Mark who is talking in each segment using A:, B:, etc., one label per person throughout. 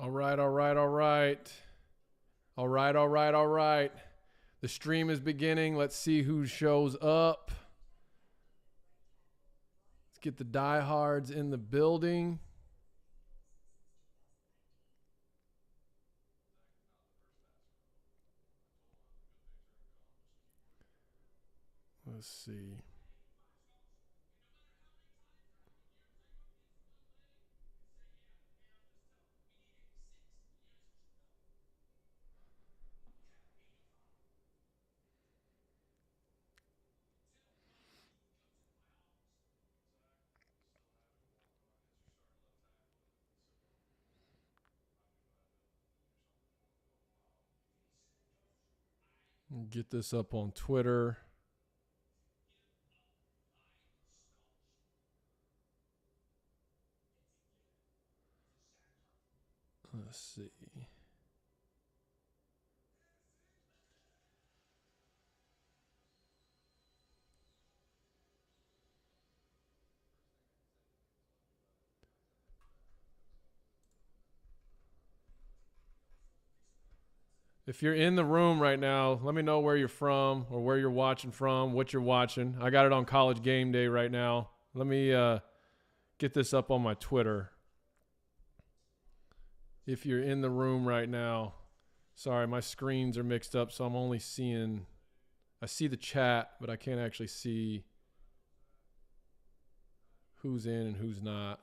A: All right, all right, all right. All right, all right, all right. The stream is beginning. Let's see who shows up. Let's get the diehards in the building. Let's see. Get this up on Twitter. Let's see. If you're in the room right now, let me know where you're from or where you're watching from, what you're watching. I got it on College Game Day right now. Let me get this up on my Twitter. If you're in the room right now, sorry, my screens are mixed up, so I'm only seeing, I see the chat, but I can't actually see who's in and who's not.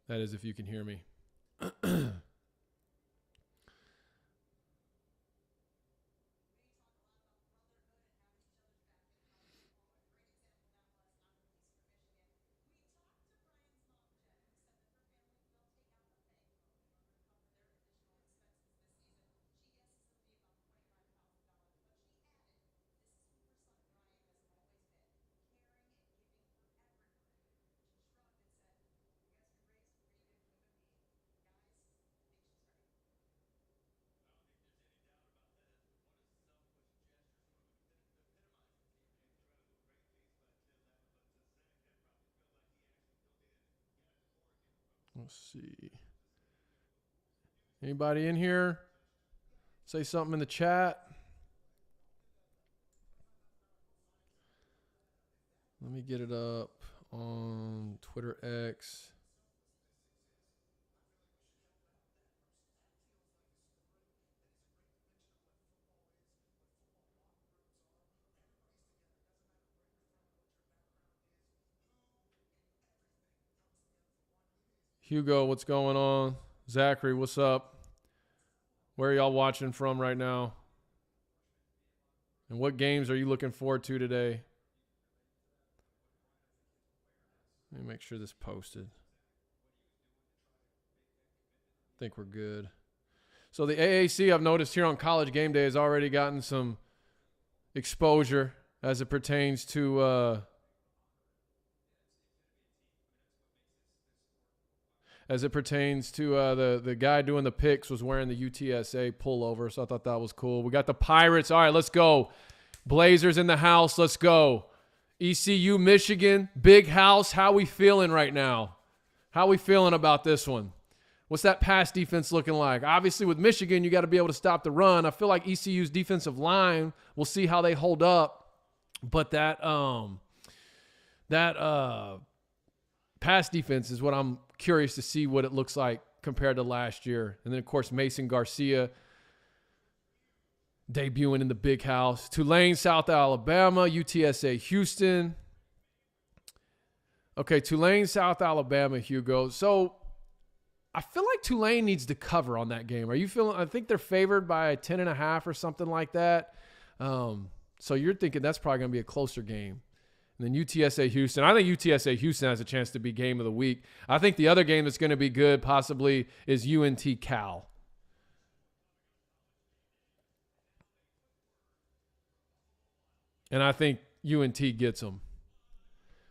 A: That is if you can hear me. Let's see. Anybody in here? Say something in the chat. Let me get it up on Twitter X. Hugo, what's going on? Zachary, what's up? Where are y'all watching from right now? And what games are you looking forward to today? Let me make sure this posted. I think we're good. So the AAC, I've noticed here on College Game Day, has already gotten some exposure as it pertains to the guy doing the picks was wearing the UTSA pullover, so I thought that was cool. We got the Pirates. All right, let's go. Blazers in the house. Let's go. ECU, Michigan, big house. How we feeling right now? How we feeling about this one? What's that pass defense looking like? Obviously, with Michigan, you got to be able to stop the run. I feel like ECU's defensive line, we'll see how they hold up. But that pass defense is what I'm curious to see what it looks like compared to last year. And then, of course, Mason Garcia debuting in the big house. Tulane, South Alabama, UTSA, Houston. Okay, Tulane, South Alabama, Hugo. So I feel like Tulane needs to cover on that game. Are you feeling? I think they're favored by 10.5 or something like that. So you're thinking that's probably going to be a closer game. And then UTSA Houston. I think UTSA Houston has a chance to be game of the week. I think the other game that's going to be good possibly is UNT Cal. And I think UNT gets them.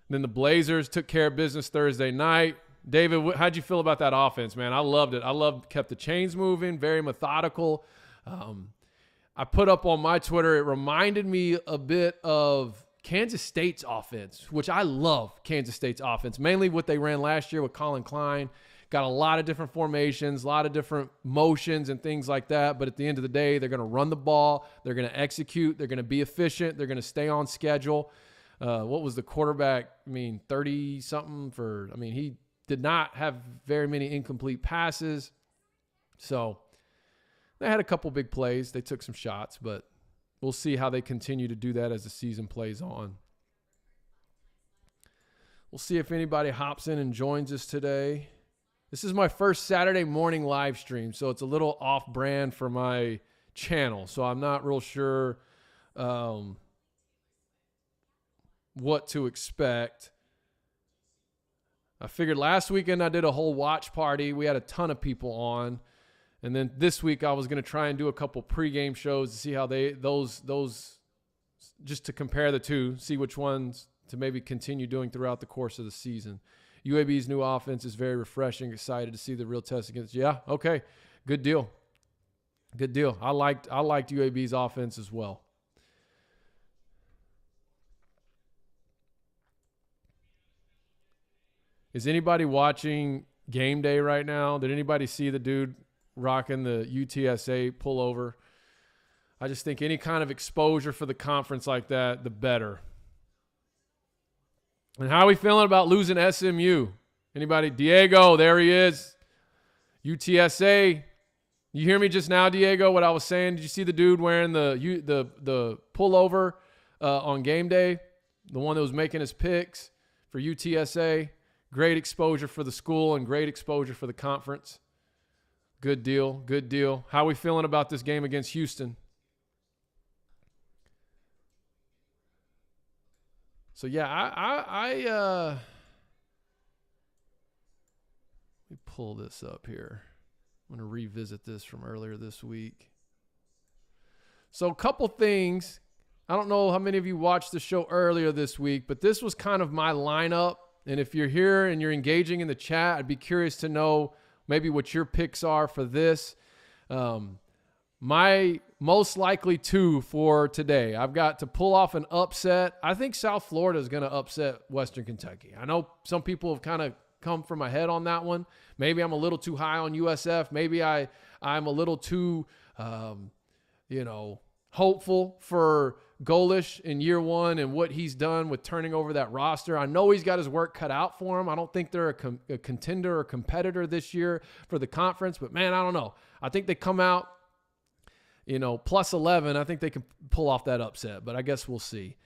A: Then the Blazers took care of business Thursday night. David, how'd you feel about that offense, man? I loved it. Kept the chains moving, very methodical. I put up on my Twitter, it reminded me a bit of Kansas State's offense, which I love Kansas State's offense, mainly what they ran last year with Colin Klein. Got a lot of different formations, a lot of different motions and things like that. But at the end of the day, they're going to run the ball. They're going to execute. They're going to be efficient. They're going to stay on schedule. What was the quarterback? 30-something for – he did not have very many incomplete passes. So they had a couple big plays. They took some shots, but we'll see how they continue to do that as the season plays on. We'll see if anybody hops in and joins us today. This is my first Saturday morning live stream, so it's a little off-brand for my channel. So I'm not real sure what to expect. I figured last weekend I did a whole watch party. We had a ton of people on. And then this week I was going to try and do a couple pregame shows to see how those just to compare the two, see which ones to maybe continue doing throughout the course of the season. UAB's new offense is very refreshing. Excited to see the real test against. Yeah, okay, good deal. Good deal. I liked UAB's offense as well. Is anybody watching game day right now? Did anybody see the dude rocking the UTSA pullover? I just think any kind of exposure for the conference like that, the better. And how are we feeling about losing SMU? Anybody? Diego, there he is. UTSA. You hear me just now, Diego, what I was saying? Did you see the dude wearing the pullover on game day? The one that was making his picks for UTSA. Great exposure for the school and great exposure for the conference. Good deal. Good deal. How are we feeling about this game against Houston? So, yeah, let me pull this up here. I'm going to revisit this from earlier this week. So, a couple things. I don't know how many of you watched the show earlier this week, but this was kind of my lineup. And if you're here and you're engaging in the chat, I'd be curious to know maybe what your picks are for this. My most likely two for today. I've got to pull off an upset. I think South Florida is going to upset Western Kentucky. I know some people have kind of come from my head on that one. Maybe I'm a little too high on USF. Maybe I'm a little too, hopeful for Golish in year one and what he's done with turning over that roster. I know he's got his work cut out for him. I don't think they're a contender or competitor this year for the conference, but man, I don't know. I think they come out, plus 11. I think they can pull off that upset, but I guess we'll see.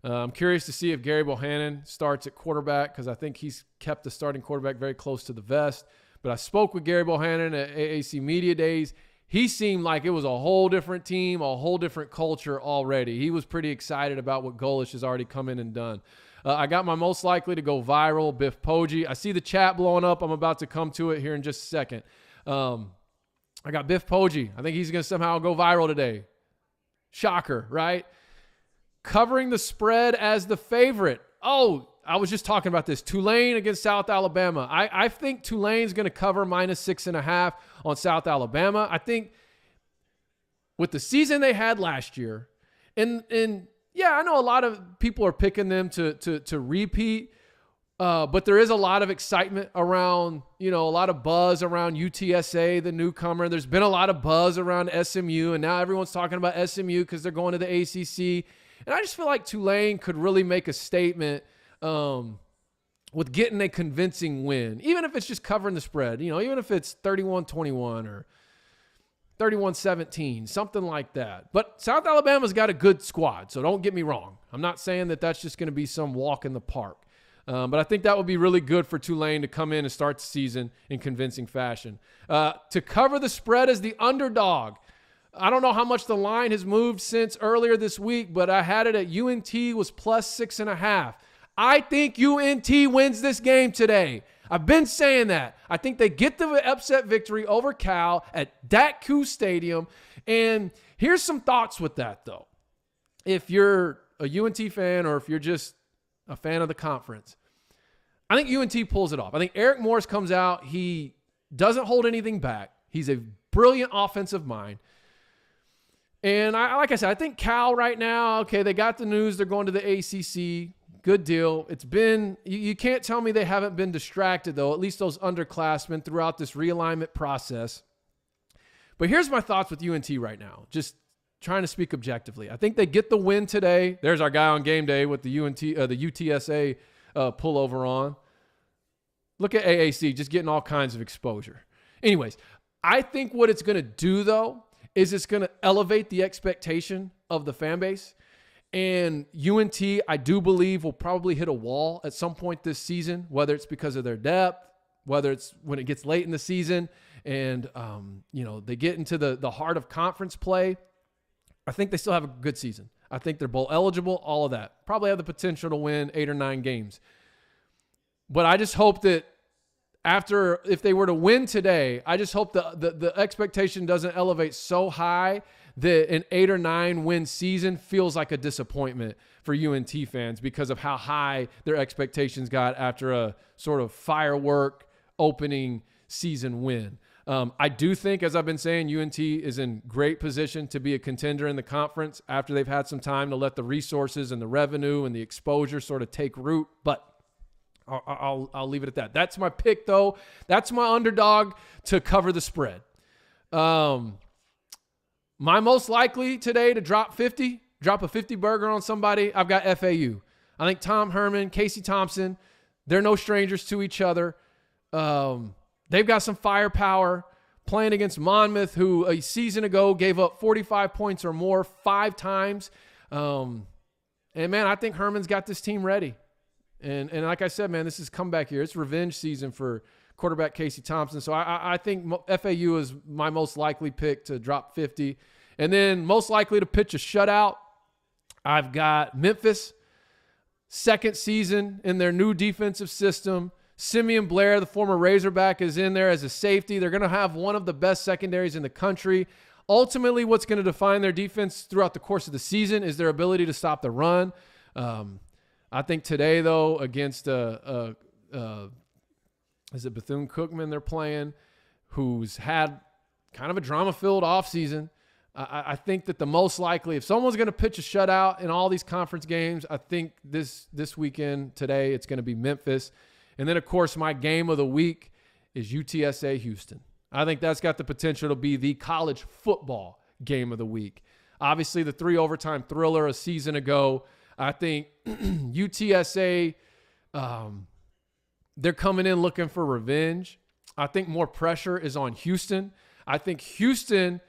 A: I'm curious to see if Gary Bohannon starts at quarterback because I think he's kept the starting quarterback very close to the vest. But I spoke with Gary Bohannon at AAC Media Days. He seemed like it was a whole different team, a whole different culture already. He was pretty excited about what Golish has already come in and done. I got my most likely to go viral, Biff Poggi. I see the chat blowing up. I'm about to come to it here in just a second. I got Biff Poggi. I think he's going to somehow go viral today. Shocker, right? Covering the spread as the favorite. Oh, I was just talking about this. Tulane against South Alabama. I think Tulane's going to cover -6.5 on South Alabama. I think with the season they had last year, and yeah, I know a lot of people are picking them to repeat, but there is a lot of excitement around, a lot of buzz around UTSA, the newcomer. There's been a lot of buzz around SMU, and now everyone's talking about SMU because they're going to the ACC. And I just feel like Tulane could really make a statement with getting a convincing win, even if it's just covering the spread, even if it's 31-21 or 31-17, something like that. But South Alabama's got a good squad, so don't get me wrong. I'm not saying that that's just going to be some walk in the park. But I think that would be really good for Tulane to come in and start the season in convincing fashion. To cover the spread as the underdog, I don't know how much the line has moved since earlier this week, but I had it at UNT was +6.5. I think UNT wins this game today. I've been saying that. I think they get the upset victory over Cal at Datku Stadium. And here's some thoughts with that, though. If you're a UNT fan or if you're just a fan of the conference, I think UNT pulls it off. I think Eric Morris comes out. He doesn't hold anything back. He's a brilliant offensive mind. And like I said, I think Cal right now, okay, they got the news. They're going to the ACC. Good deal. It's been, you can't tell me they haven't been distracted, though, at least those underclassmen throughout this realignment process. But here's my thoughts with UNT right now, just trying to speak objectively. I think they get the win today. There's our guy on game day with the UTSA pullover on. Look at AAC, just getting all kinds of exposure. Anyways, I think what it's going to do, though, is it's going to elevate the expectation of the fan base. And UNT, I do believe, will probably hit a wall at some point this season, whether it's because of their depth, whether it's when it gets late in the season and, they get into the heart of conference play. I think they still have a good season. I think they're bowl eligible, all of that. Probably have the potential to win 8 or 9 games. But I just hope that if they were to win today, I just hope the expectation doesn't elevate so high that an 8 or 9 win season feels like a disappointment for UNT fans because of how high their expectations got after a sort of firework opening season win. I do think, as I've been saying, UNT is in great position to be a contender in the conference after they've had some time to let the resources and the revenue and the exposure sort of take root. But I'll leave it at that. That's my pick, though. That's my underdog to cover the spread. My most likely today to drop a 50 burger on somebody, I've got FAU. I think Tom Herman, Casey Thompson, they're no strangers to each other. They've got some firepower playing against Monmouth, who a season ago gave up 45 points or more 5 times. And, man, I think Herman's got this team ready. And like I said, man, this is comeback year. It's revenge season for quarterback Casey Thompson. So I think FAU is my most likely pick to drop 50. And then most likely to pitch a shutout, I've got Memphis, second season in their new defensive system. Simeon Blair, the former Razorback, is in there as a safety. They're going to have one of the best secondaries in the country. Ultimately, what's going to define their defense throughout the course of the season is their ability to stop the run. I think today, though, against is it Bethune-Cookman they're playing, who's had kind of a drama-filled offseason. I think that the most likely, if someone's going to pitch a shutout in all these conference games, I think this weekend, today, it's going to be Memphis. And then, of course, my game of the week is UTSA Houston. I think that's got the potential to be the college football game of the week. Obviously, the 3-overtime thriller a season ago. I think UTSA, they're coming in looking for revenge. I think more pressure is on Houston. I think Houston,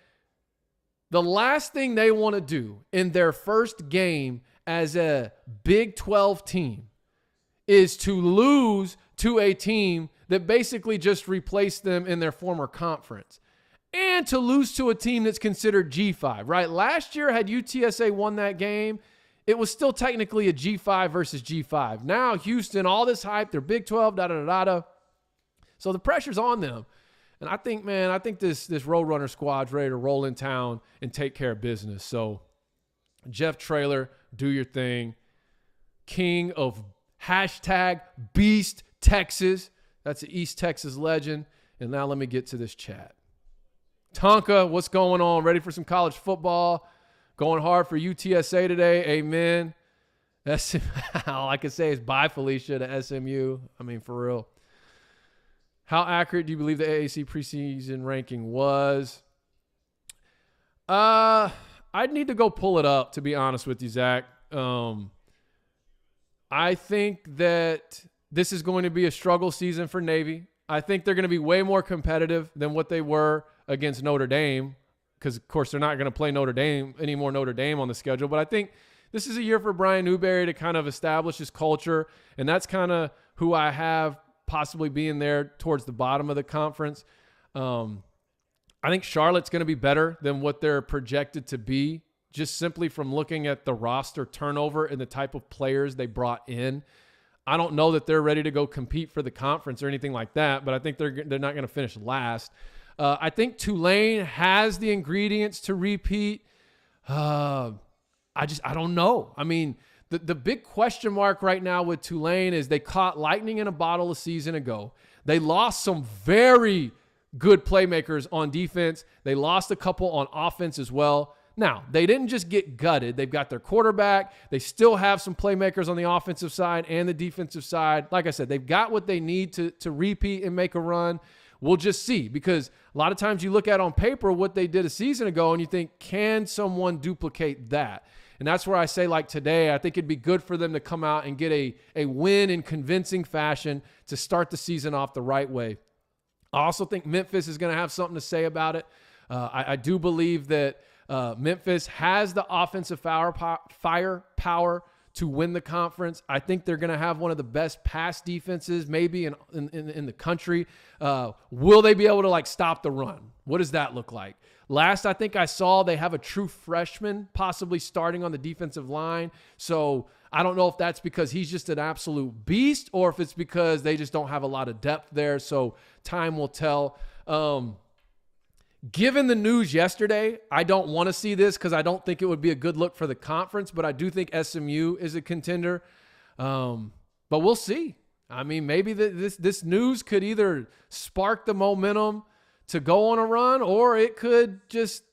A: the last thing they want to do in their first game as a Big 12 team is to lose to a team that basically just replaced them in their former conference, and to lose to a team that's considered G5, right? Last year, had UTSA won that game, it was still technically a G5 versus G5. Now, Houston, all this hype, they're Big 12, da-da-da-da. So the pressure's on them. And I think, man, this Roadrunner squad's ready to roll in town and take care of business. So, Jeff Traylor, do your thing. King of #Beast Texas. That's an East Texas legend. And now let me get to this chat. Tonka, what's going on? Ready for some college football? Going hard for UTSA today. Amen. All I can say is bye, Felicia, to SMU. I mean, for real. How accurate do you believe the AAC preseason ranking was? I'd need to go pull it up, to be honest with you, Zach. I think that this is going to be a struggle season for Navy. I think they're going to be way more competitive than what they were against Notre Dame, because, of course, they're not going to play Notre Dame on the schedule. But I think this is a year for Brian Newberry to kind of establish his culture, and that's kind of who I have possibly being there towards the bottom of the conference. I think Charlotte's going to be better than what they're projected to be, just simply from looking at the roster turnover and the type of players they brought in. I don't know that they're ready to go compete for the conference or anything like that, but I think they're not going to finish last. I think Tulane has the ingredients to repeat. I don't know. I mean, the big question mark right now with Tulane is they caught lightning in a bottle a season ago. They lost some very good playmakers on defense. They lost a couple on offense as well. Now, they didn't just get gutted. They've got their quarterback. They still have some playmakers on the offensive side and the defensive side. Like I said, they've got what they need to repeat and make a run. We'll just see, because a lot of times you look at on paper what they did a season ago and you think, can someone duplicate that? And that's where I say, like today, I think it'd be good for them to come out and get a win in convincing fashion to start the season off the right way. I also think Memphis is going to have something to say about it. I do believe that Memphis has the offensive firepower to win the conference. I think they're going to have one of the best pass defenses maybe in the country. Will they be able to stop the run? What does that look like? Last I think I saw, they have a true freshman possibly starting on the defensive line. So I don't know if that's because he's just an absolute beast or if it's because they just don't have a lot of depth there. So time will tell. Given the news yesterday, I don't want to see this because I don't think it would be a good look for the conference, but I do think SMU is a contender. But we'll see. I mean, maybe this news could either spark the momentum to go on a run, or we could just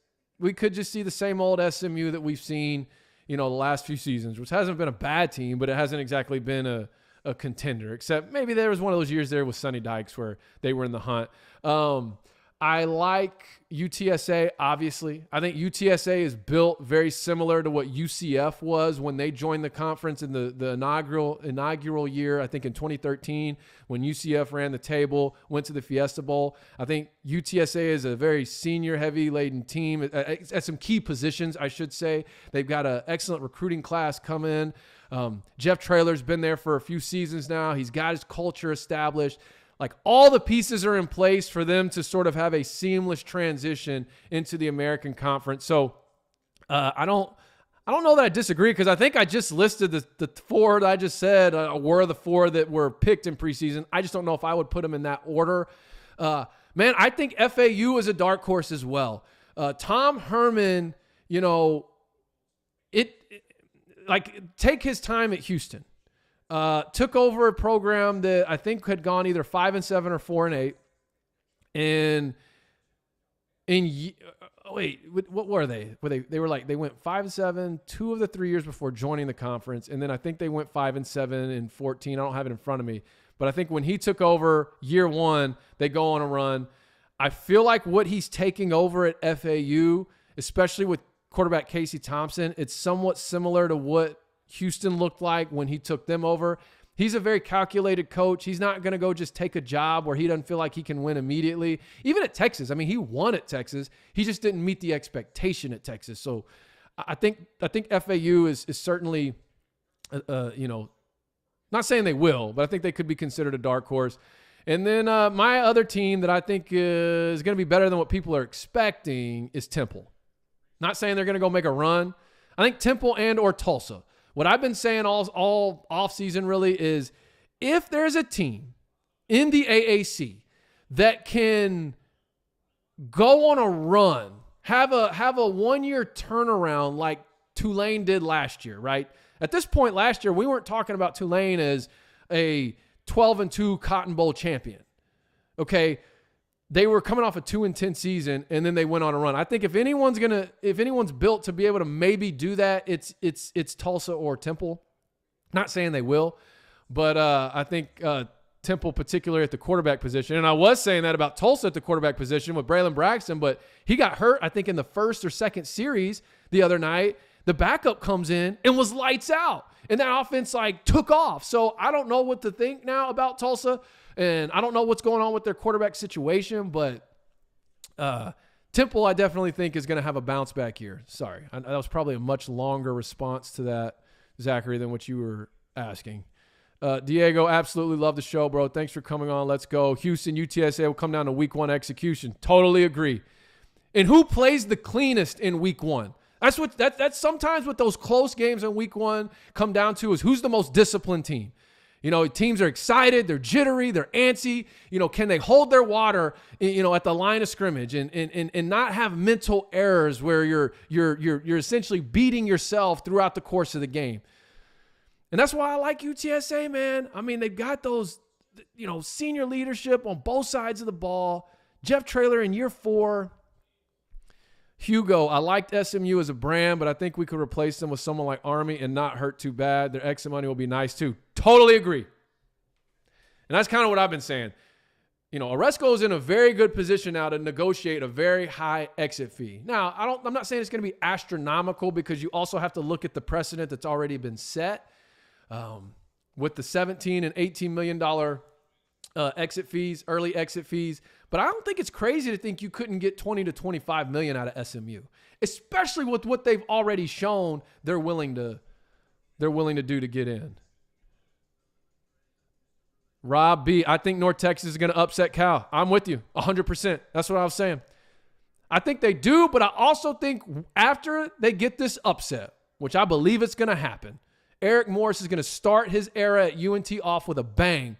A: see the same old SMU that we've seen, the last few seasons, which hasn't been a bad team, but it hasn't exactly been a contender, except maybe there was one of those years there with Sonny Dykes where they were in the hunt. I like UTSA, obviously. I think UTSA is built very similar to what UCF was when they joined the conference in the inaugural year, I think in 2013, when UCF ran the table, went to the Fiesta Bowl. I think UTSA is a very senior-heavy laden team at some key positions, I should say. They've got an excellent recruiting class come in. Jeff Traylor's been there for a few seasons now. He's got his culture established. All the pieces are in place for them to sort of have a seamless transition into the American Conference. So I don't know that I disagree, because I think I just listed the four that I just said were the four that were picked in preseason. I just don't know if I would put them in that order. Man, I think FAU is a dark horse as well. Tom Herman, take his time at Houston. Took over a program that I think had gone either 5-7 or 4-8. And what were they? They went 5-7 2 of the 3 years before joining the conference, and then I think they went 5-7 and 14. I don't have it in front of me, but I think when he took over year one, they go on a run. I feel like what he's taking over at FAU, especially with quarterback Casey Thompson, it's somewhat similar to what Houston looked like when he took them over. He's a very calculated coach. He's not going to go just take a job where he doesn't feel like he can win immediately. Even at Texas, I mean, he won at Texas. He just didn't meet the expectation at Texas. So I think FAU is certainly, not saying they will, but I think they could be considered a dark horse. And then my other team that I think is going to be better than what people are expecting is Temple. Not saying they're going to go make a run. I think Temple and or Tulsa. What I've been saying all offseason really is, if there's a team in the AAC that can go on a run, have a 1 year turnaround like Tulane did last year, right? At this point last year, we weren't talking about Tulane as a 12-2 Cotton Bowl champion. Okay, they were coming off a 2-10 season, and then they went on a run. I think if anyone's built to be able to maybe do that, it's Tulsa or Temple. Not saying they will, but I think Temple, particularly at the quarterback position, and I was saying that about Tulsa at the quarterback position with Braylon Braxton, but he got hurt, I think, in the first or second series the other night. The backup comes in and was lights out, and that offense took off. So I don't know what to think now about Tulsa. And I don't know what's going on with their quarterback situation, but Temple, I definitely think, is going to have a bounce back year. Sorry. That was probably a much longer response to that, Zachary, than what you were asking. Diego, absolutely love the show, bro. Thanks for coming on. Let's go. Houston, UTSA will come down to week one execution. Totally agree. And who plays the cleanest in week one? That's sometimes what those close games in week one come down to, is who's the most disciplined team. Teams are excited, they're jittery, they're antsy. Can they hold their water, at the line of scrimmage and not have mental errors where you're essentially beating yourself throughout the course of the game. And that's why I like UTSA, man. I mean, they've got those, senior leadership on both sides of the ball. Jeff Traylor in year 4. Hugo, I liked SMU as a brand, but I think we could replace them with someone like Army and not hurt too bad. Their exit money will be nice too. Totally agree. And that's kind of what I've been saying. You know, Oresco is in a very good position now to negotiate a very high exit fee. Now, I'm not saying it's going to be astronomical, because you also have to look at the precedent that's already been set with the $17 and $18 million exit fees, early exit fees. But I don't think it's crazy to think you couldn't get 20 to 25 million out of SMU, especially with what they've already shown they're willing to do to get in. Rob B, I think North Texas is going to upset Cal. I'm with you 100%. That's what I was saying. I think they do, but I also think after they get this upset, which I believe it's going to happen, Eric Morris is going to start his era at UNT off with a bang.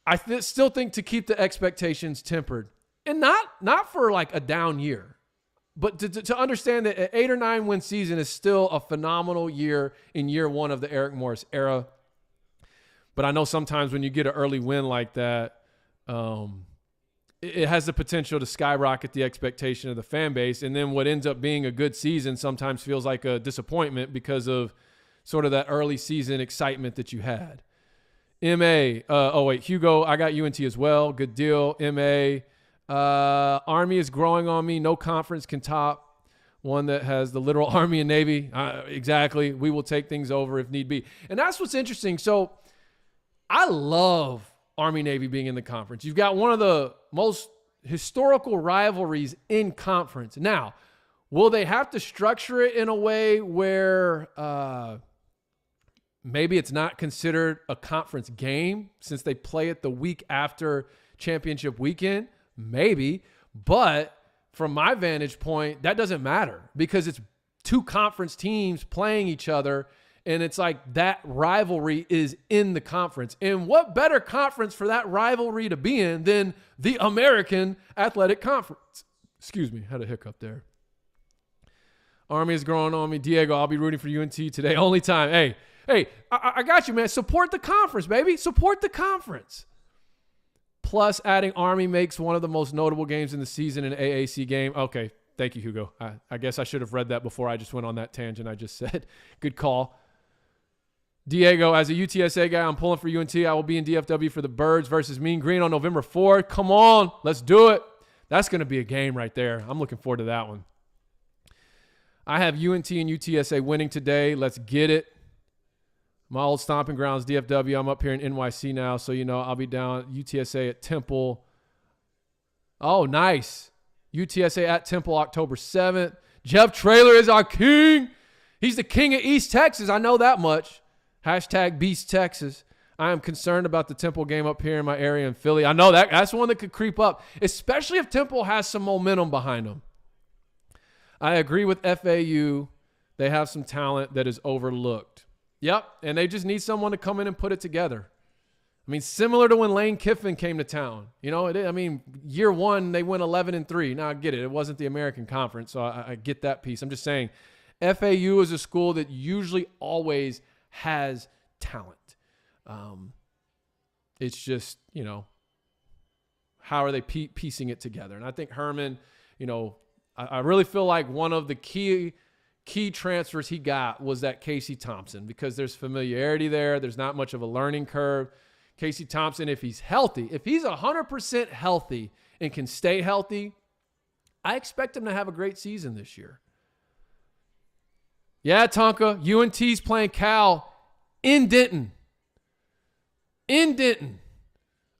A: I still think to keep the expectations tempered, and not for like a down year, but to understand that an 8 or 9 win season is still a phenomenal year in year one of the Eric Morris era. But I know sometimes when you get an early win like that, it has the potential to skyrocket the expectation of the fan base. And then what ends up being a good season sometimes feels like a disappointment because of sort of that early season excitement that you had. Hugo, I got UNT as well. Good deal. Army is growing on me. No conference can top one that has the literal Army and Navy. Exactly. We will take things over if need be. And that's what's interesting. So I love Army-Navy being in the conference. You've got one of the most historical rivalries in conference. Now, will they have to structure it in a way where maybe it's not considered a conference game since they play it the week after championship weekend? Maybe. But from my vantage point, that doesn't matter because it's two conference teams playing each other. And it's like that rivalry is in the conference. And what better conference for that rivalry to be in than the American Athletic Conference? Excuse me, had a hiccup there. Army is growing on me. Diego, I'll be rooting for UNT today. Only time. Hey, I got you, man. Support the conference, baby. Support the conference. Plus, adding Army makes one of the most notable games in the season an AAC game. Okay, thank you, Hugo. I guess I should have read that before I just went on that tangent I just said. Good call. Diego, as a UTSA guy, I'm pulling for UNT. I will be in DFW for the Birds versus Mean Green on November 4th. Come on, let's do it. That's going to be a game right there. I'm looking forward to that one. I have UNT and UTSA winning today. Let's get it. My old stomping grounds, DFW. I'm up here in NYC now, so I'll be down UTSA at Temple. Oh, nice. UTSA at Temple October 7th. Jeff Traylor is our king. He's the king of East Texas. I know that much. Hashtag Beast Texas. I am concerned about the Temple game up here in my area in Philly. I know that's one that could creep up, especially if Temple has some momentum behind them. I agree with FAU. They have some talent that is overlooked. Yep, and they just need someone to come in and put it together. I mean, similar to when Lane Kiffin came to town. Year one, they went 11-3. Now, I get it. It wasn't the American Conference, so I get that piece. I'm just saying FAU is a school that usually always has talent. It's just, how are they piecing it together? And I think Herman, I really feel like one of the key transfers he got was that Casey Thompson because there's familiarity there. There's not much of a learning curve. Casey Thompson, if he's healthy, if he's 100% healthy and can stay healthy, I expect him to have a great season this year. Yeah, Tonka, UNT's playing Cal in Denton.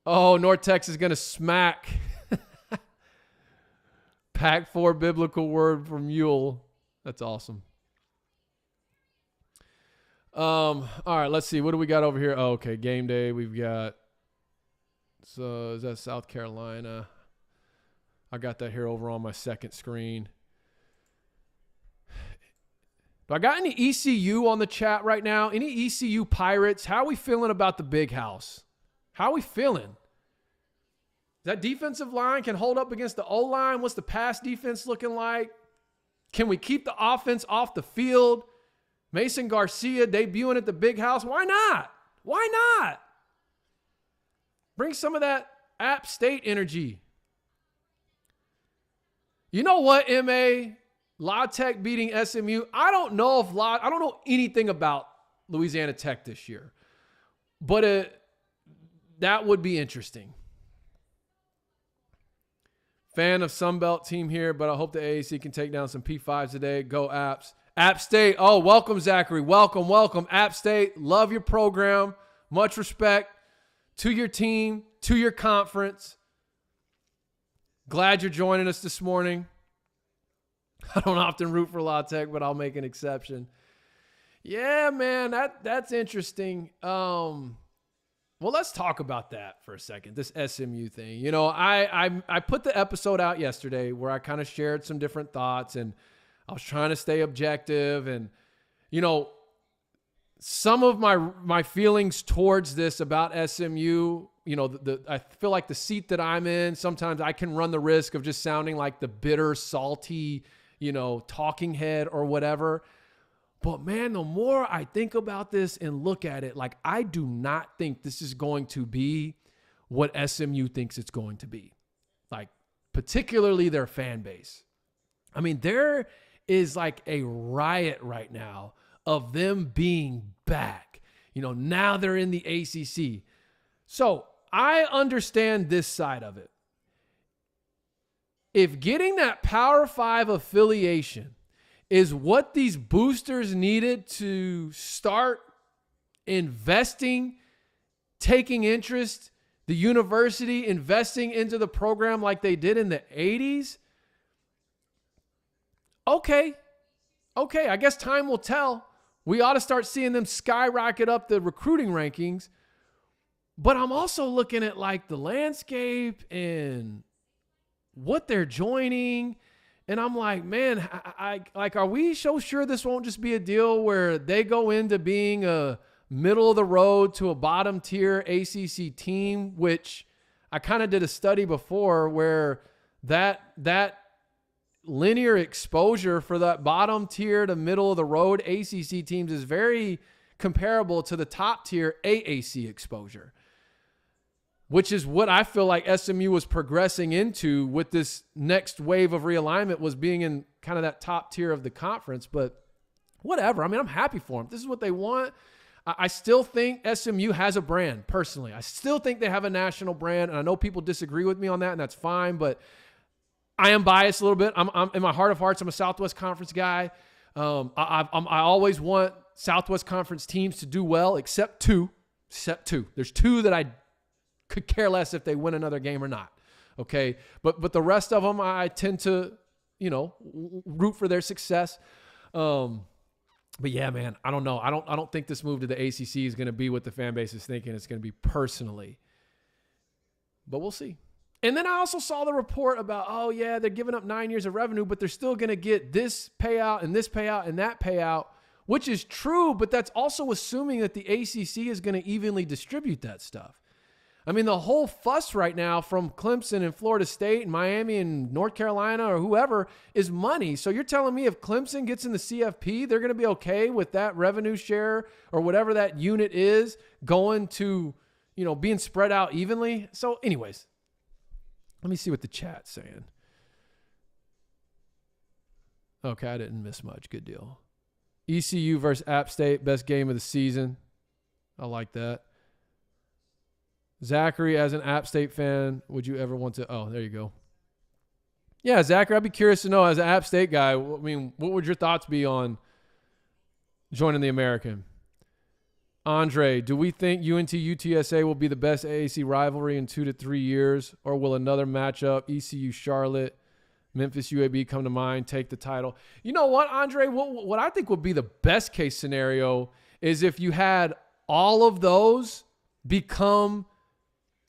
A: Oh, North Texas is going to smack. Pack 4 biblical word from Mule. That's awesome. All right, let's see. What do we got over here? Oh, okay, game day. We've got, so is that South Carolina? I got that here over on my second screen. Do I got any ECU on the chat right now? Any ECU Pirates? How are we feeling about the big house? How are we feeling? That defensive line can hold up against the O-line? What's the pass defense looking like? Can we keep the offense off the field? Mason Garcia debuting at the big house. Why not? Why not? Bring some of that App State energy. You know what, MA? La Tech beating SMU. I don't know anything about Louisiana Tech this year, but that would be interesting. Fan of Sunbelt team here, but I hope the AAC can take down some P5s today. Go Apps. App State. Oh, welcome, Zachary. Welcome. App State. Love your program. Much respect to your team, to your conference. Glad you're joining us this morning. I don't often root for La Tech, but I'll make an exception. Yeah, man, that's interesting. Well, let's talk about that for a second, this SMU thing. You know, I put the episode out yesterday where I kind of shared some different thoughts, and I was trying to stay objective. And, you know, some of my feelings towards this about SMU, you know, I feel like the seat that I'm in, sometimes I can run the risk of just sounding like the bitter, salty, you know, talking head or whatever. But man, the more I think about this and look at it, like, I do not think this is going to be what SMU thinks it's going to be. Like, particularly their fan base. I mean, there is like a riot right now of them being back. You know, now they're in the ACC. So I understand this side of it. If getting that Power 5 affiliation is what these boosters needed to start investing, taking interest, the university investing into the program like they did in the 80s, okay, I guess time will tell. We ought to start seeing them skyrocket up the recruiting rankings. But I'm also looking at like the landscape and what they're joining. And I'm like, man, are we so sure this won't just be a deal where they go into being a middle of the road to a bottom tier ACC team, which I kind of did a study before where that linear exposure for that bottom tier to middle of the road ACC teams is very comparable to the top tier AAC exposure, which is what I feel like SMU was progressing into with this next wave of realignment, was being in kind of that top tier of the conference. But whatever. I mean, I'm happy for them. This is what they want. I still think SMU has a brand, personally. I still think they have a national brand, and I know people disagree with me on that, and that's fine, but I am biased a little bit. I'm in my heart of hearts, I'm a Southwest Conference guy. I always want Southwest Conference teams to do well, except two. There's two that I could care less if they win another game or not. Okay. But the rest of them, I tend to, you know, root for their success. But yeah, man, I don't know. I don't think this move to the ACC is going to be what the fan base is thinking it's going to be personally, but we'll see. And then I also saw the report about, oh yeah, they're giving up 9 years of revenue, but they're still going to get this payout and this payout and that payout, which is true. But that's also assuming that the ACC is going to evenly distribute that stuff. I mean, the whole fuss right now from Clemson and Florida State and Miami and North Carolina or whoever is money. So you're telling me if Clemson gets in the CFP, they're going to be okay with that revenue share or whatever that unit is going to, you know, being spread out evenly. So anyways, let me see what the chat's saying. Okay, I didn't miss much. Good deal. ECU versus App State, best game of the season. I like that. Zachary, as an App State fan, would you ever want to? Oh, there you go. Yeah, Zachary, I'd be curious to know, as an App State guy, I mean, what would your thoughts be on joining the American? Andre, do we think UNT UTSA will be the best AAC rivalry in 2 to 3 years, or will another matchup, ECU Charlotte, Memphis UAB, come to mind, take the title? You know what, Andre? What I think would be the best case scenario is if you had all of those become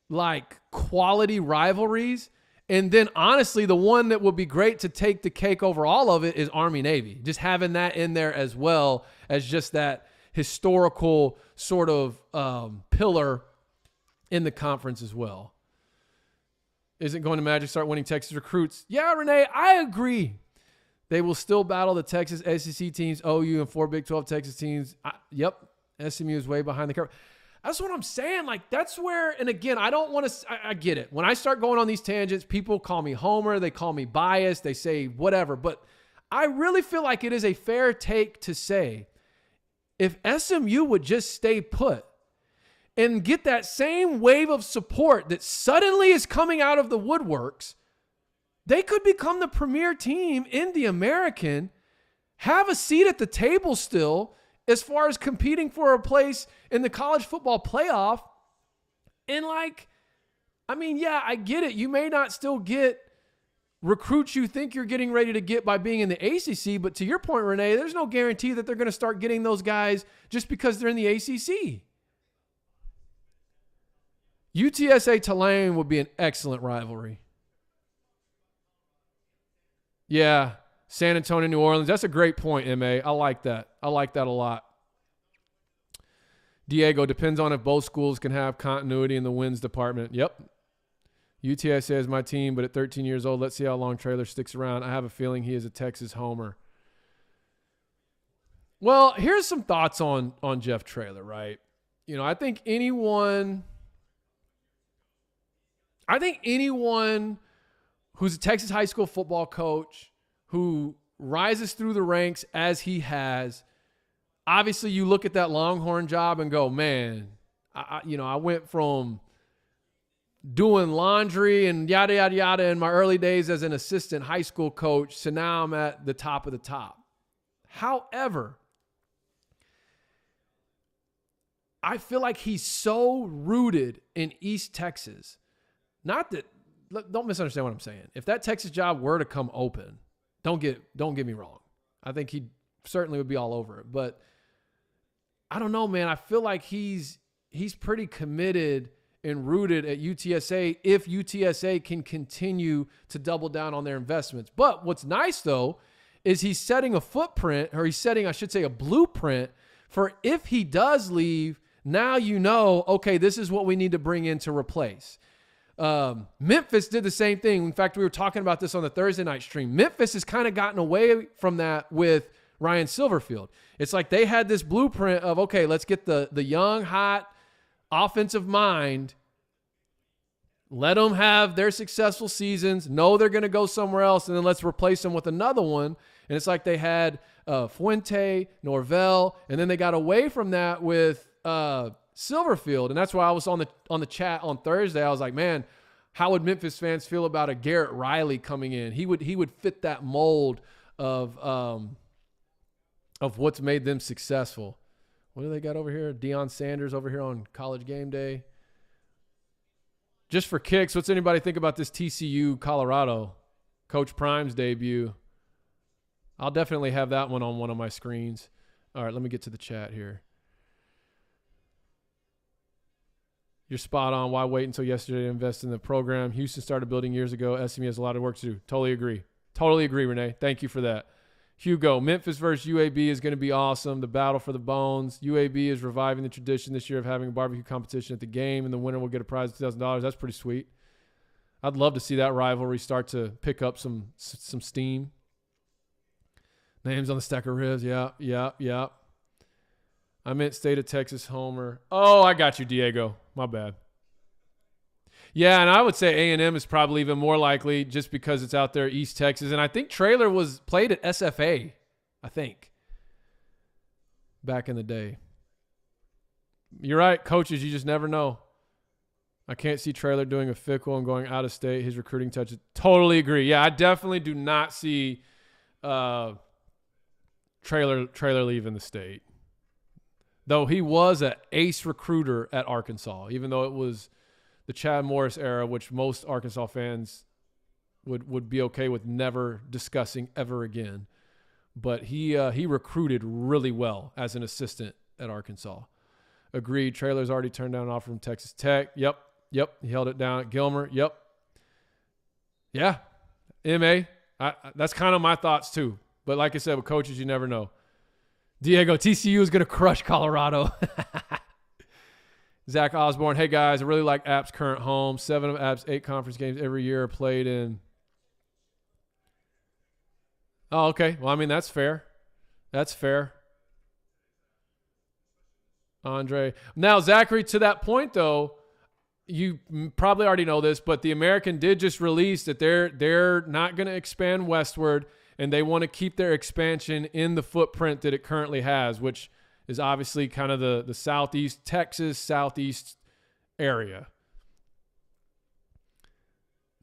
A: like quality rivalries. And then honestly, the one that would be great to take the cake over all of it is Army-Navy. Just having that in there as well as just that historical sort of pillar in the conference as well. Isn't going to Magic start winning Texas recruits? Yeah, Renee, I agree. They will still battle the Texas SEC teams, OU, and 4 Big 12 Texas teams. Yep, SMU is way behind the curve. That's what I'm saying. Like, that's where, and again, I don't want to, I get it. When I start going on these tangents, people call me Homer, they call me biased, they say whatever. But I really feel like it is a fair take to say, if SMU would just stay put and get that same wave of support that suddenly is coming out of the woodworks, they could become the premier team in the American, have a seat at the table still as far as competing for a place in the college football playoff. And like, I mean, yeah, I get it. You may not still get recruits you think you're getting ready to get by being in the ACC, but to your point, Renee, there's no guarantee that they're going to start getting those guys just because they're in the ACC. UTSA Tulane would be an excellent rivalry. Yeah, San Antonio, New Orleans. That's a great point, MA. I like that. I like that a lot. Diego, depends on if both schools can have continuity in the wins department. Yep. UTSA is my team, but at 13 years old, let's see how long Traylor sticks around. I have a feeling he is a Texas homer. Well, here's some thoughts on Jeff Traylor, right? You know, I think anyone who's a Texas high school football coach who rises through the ranks as he has, obviously you look at that Longhorn job and go, man, I went from doing laundry and yada, yada, yada in my early days as an assistant high school coach. So now I'm at the top of the top. However, I feel like he's so rooted in East Texas. Not that, don't misunderstand what I'm saying. If that Texas job were to come open, don't get me wrong. I think he certainly would be all over it. But I don't know, man. I feel like he's pretty committed and rooted at UTSA if UTSA can continue to double down on their investments. But what's nice, though, is he's setting a footprint, or he's setting, I should say, a blueprint for if he does leave, now you know, okay, this is what we need to bring in to replace. Memphis did the same thing. In fact, we were talking about this on the Thursday night stream. Memphis has kind of gotten away from that with Ryan Silverfield. It's like they had this blueprint of, okay, let's get the young, hot offensive mind, let them have their successful seasons, know they're going to go somewhere else, and then let's replace them with another one. And it's like they had Fuente, Norvell, and then they got away from that with Silverfield. And that's why I was on the chat on Thursday. I was like, man, how would Memphis fans feel about a Garrett Riley coming in? He would fit that mold of what's made them successful. What do they got over here? Deion Sanders over here on College Game Day. Just for kicks, what's anybody think about this TCU Colorado Coach Prime's debut? I'll definitely have that one on one of my screens. All right, let me get to the chat here. You're spot on. Why wait until yesterday to invest in the program? Houston started building years ago. SMU has a lot of work to do. Totally agree. Totally agree, Renee. Thank you for that. Hugo, Memphis versus UAB is going to be awesome. The battle for the bones. UAB is reviving the tradition this year of having a barbecue competition at the game, and the winner will get a prize of $2,000. That's pretty sweet. I'd love to see that rivalry start to pick up some steam. Names on the stack of ribs. Yeah. I meant state of Texas homer. Oh, I got you, Diego. My bad. Yeah, and I would say A&M is probably even more likely just because it's out there East Texas. And I think Traylor played at SFA, I think, back in the day. You're right, coaches, you just never know. I can't see Traylor doing a Fickle and going out of state. His recruiting touches. Totally agree. Yeah, I definitely do not see Traylor leaving the state. Though he was an ace recruiter at Arkansas, even though it was the Chad Morris era, which most Arkansas fans would be okay with never discussing ever again. But he recruited really well as an assistant at Arkansas. Agreed. Traylor's already turned down an offer from Texas Tech. Yep. He held it down at Gilmer. Yep. Yeah. MA. That's kind of my thoughts too. But like I said, with coaches, you never know. Diego, TCU is going to crush Colorado. Zach Osborne, hey guys, I really like App's current home. 7 of App's 8 conference games every year are played in. Oh, okay. Well, I mean, that's fair. Andre. Now, Zachary, to that point, though, you probably already know this, but the American did just release that they're not going to expand westward, and they want to keep their expansion in the footprint that it currently has, which is obviously kind of the southeast, Texas, southeast area.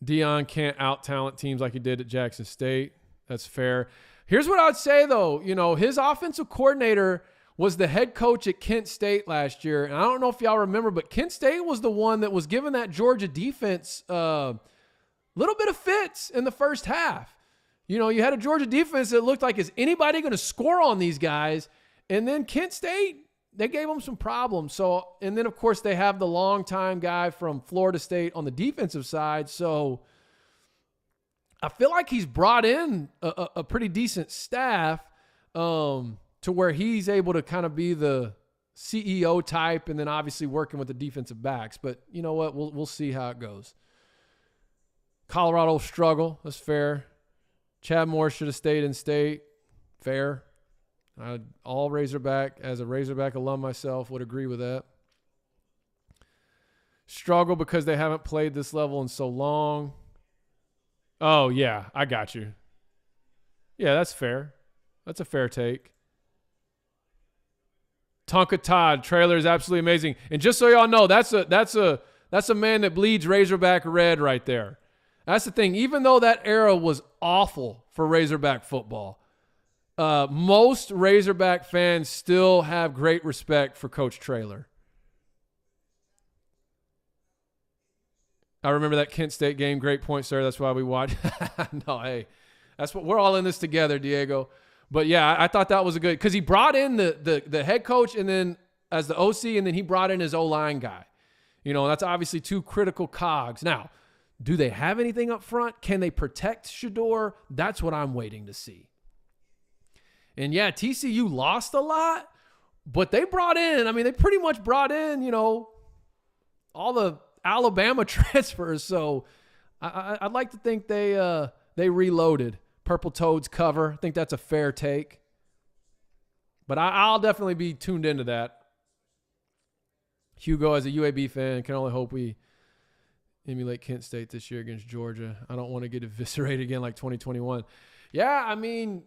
A: Dion can't out-talent teams like he did at Jackson State. That's fair. Here's what I'd say, though. You know, his offensive coordinator was the head coach at Kent State last year. And I don't know if y'all remember, but Kent State was the one that was giving that Georgia defense a little bit of fits in the first half. You know, you had a Georgia defense that looked like, is anybody going to score on these guys? And then Kent State, they gave them some problems. So, and then, of course, they have the longtime guy from Florida State on the defensive side. So I feel like he's brought in a pretty decent staff to where he's able to kind of be the CEO type and then obviously working with the defensive backs. But you know what? We'll see how it goes. Colorado struggle. That's fair. Chad Moore should have stayed in state. Fair. All Razorback, as a Razorback alum myself, would agree with that. Struggle because they haven't played this level in so long. Oh, yeah, I got you. Yeah, that's fair. That's a fair take. Tonka Todd, trailer is absolutely amazing. And just so y'all know, that's a man that bleeds Razorback red right there. That's the thing. Even though that era was awful for Razorback football, most Razorback fans still have great respect for Coach Traylor. I remember that Kent State game. Great point, sir. That's why we watch. No, hey, that's what we're all in this together, Diego. But yeah, I thought that was a good, because he brought in the head coach and then as the OC, and then he brought in his O-line guy. You know, that's obviously two critical cogs. Now, do they have anything up front? Can they protect Shedeur? That's what I'm waiting to see. And yeah, TCU lost a lot, but they brought in, I mean, they pretty much brought in, you know, all the Alabama transfers. So I'd like to think they reloaded. Purple Toads cover. I think that's a fair take. But I'll definitely be tuned into that. Hugo, as a UAB fan, can only hope we emulate Kent State this year against Georgia. I don't want to get eviscerated again like 2021. Yeah, I mean,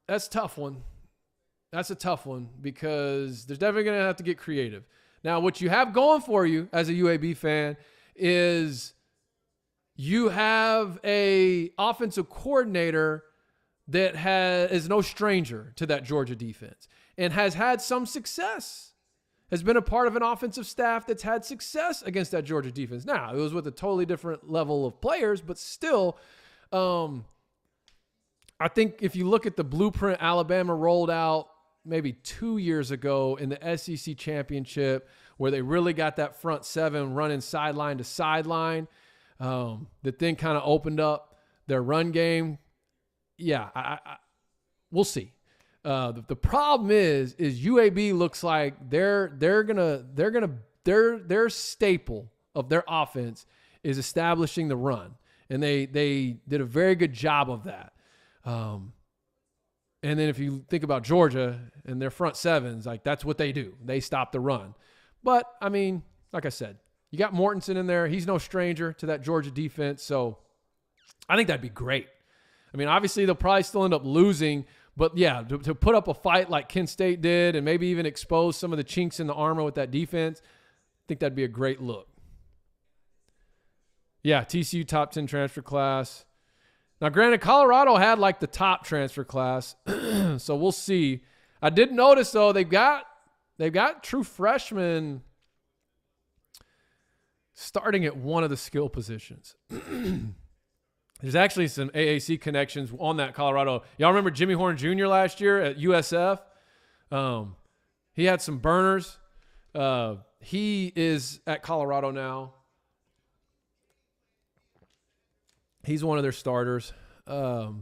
A: that's a tough one. That's a tough one because there's definitely going to have to get creative. Now, what you have going for you as a UAB fan is you have a offensive coordinator that is no stranger to that Georgia defense and has had some success, has been a part of an offensive staff that's had success against that Georgia defense. Now, it was with a totally different level of players, but still, I think if you look at the blueprint Alabama rolled out maybe 2 years ago in the SEC championship, where they really got that front seven running sideline to sideline, that then kind of opened up their run game. Yeah, we'll see. The problem is UAB looks like their staple of their offense is establishing the run, and they did a very good job of that. And then if you think about Georgia and their front sevens, like that's what they do. They stop the run. But I mean, like I said, you got Mortensen in there. He's no stranger to that Georgia defense. So I think that'd be great. I mean, obviously they'll probably still end up losing, but yeah, to put up a fight like Kent State did and maybe even expose some of the chinks in the armor with that defense, I think that'd be a great look. Yeah, TCU top 10 transfer class. Now, granted, Colorado had like the top transfer class, so we'll see. I did notice, though, they've got true freshmen starting at one of the skill positions. There's actually some AAC connections on that Colorado. Y'all remember Jimmy Horn Jr. last year at USF? He had some burners. He is at Colorado now. He's one of their starters. I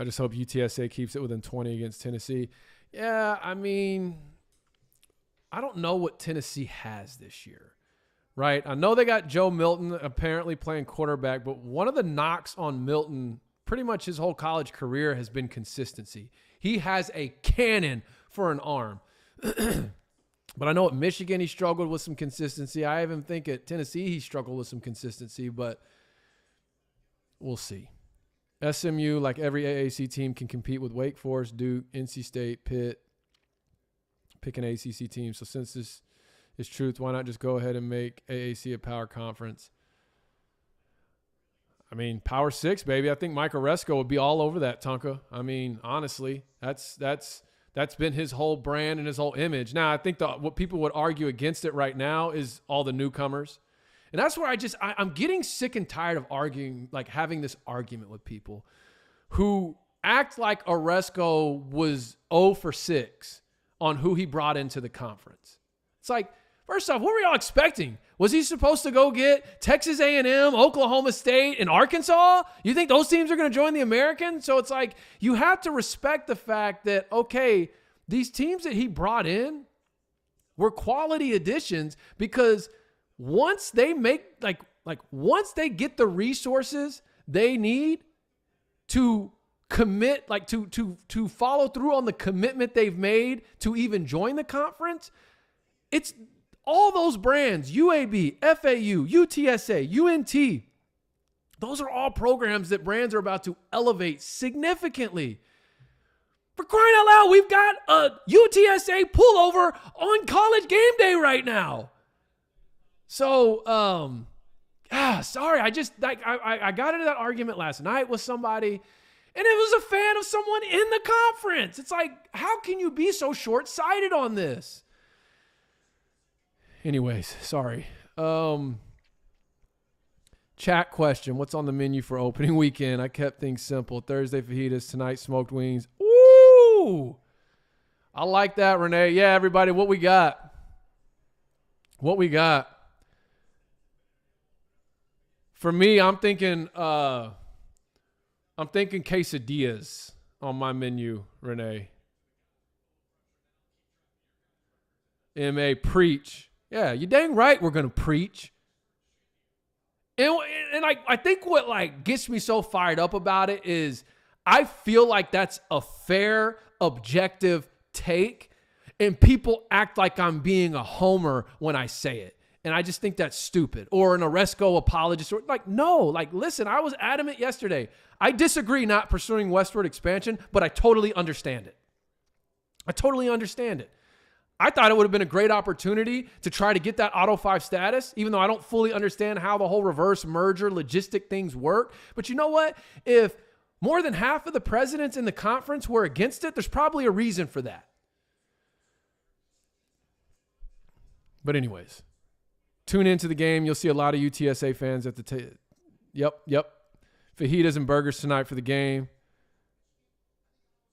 A: just hope UTSA keeps it within 20 against Tennessee. Yeah, I mean, I don't know what Tennessee has this year, right? I know they got Joe Milton apparently playing quarterback, but one of the knocks on Milton pretty much his whole college career has been consistency. He has a cannon for an arm. But I know at Michigan he struggled with some consistency. I even think at Tennessee he struggled with some consistency, but we'll see. SMU, like every AAC team, can compete with Wake Forest, Duke, NC State, Pitt. Pick an ACC team. So since this is truth, why not just go ahead and make AAC a power conference? I mean, Power 6, baby. I think Mike Oresco would be all over that, Tonka. I mean, honestly, that's been his whole brand and his whole image. Now, I think what people would argue against it right now is all the newcomers. And that's where I'm getting sick and tired of arguing, like having this argument with people who act like Oresco was 0 for 6 on who he brought into the conference. It's like, first off, what were y'all expecting? Was he supposed to go get Texas A&M, Oklahoma State, and Arkansas? You think those teams are going to join the American? So it's like you have to respect the fact that, okay, these teams that he brought in were quality additions because once they make once they get the resources they need to commit, like to follow through on the commitment they've made to even join the conference, it's all those brands, UAB, FAU, UTSA, UNT, those are all programs that brands are about to elevate significantly. For crying out loud, we've got a UTSA pullover on College Game Day right now. So, sorry, I got into that argument last night with somebody, and it was a fan of someone in the conference. It's like, how can you be so short-sighted on this? Anyways, sorry. Chat question. What's on the menu for opening weekend? I kept things simple. Thursday fajitas, tonight smoked wings. Ooh! I like that, Renee. Yeah, everybody, what we got? What we got? For me, I'm thinking quesadillas on my menu, Renee. M.A. preach. Yeah, you dang right we're going to preach. And I think what gets me so fired up about it is I feel like that's a fair, objective take, and people act like I'm being a homer when I say it. And I just think that's stupid. Or an Oresco apologist. Or no, listen, I was adamant yesterday. I disagree not pursuing westward expansion, but I totally understand it. I totally understand it. I thought it would have been a great opportunity to try to get that Auto 5 status, even though I don't fully understand how the whole reverse merger logistic things work. But you know what? If more than half of the presidents in the conference were against it, there's probably a reason for that. But anyways, tune into the game. You'll see a lot of UTSA fans at the Yep. Fajitas and burgers tonight for the game.